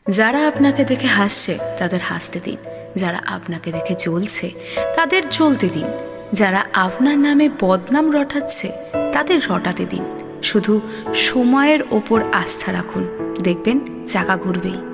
যারা আপনাকে দেখে হাসছে তাদের হাসতে দিন, যারা আপনাকে দেখে জ্বলছে তাদের জ্বলতে দিন, যারা আপনার নামে বদনাম রটাচ্ছে তাদের রটাতে দিন। শুধু সময়ের ওপর আস্থা রাখুন, দেখবেন চাকা ঘুরবেই।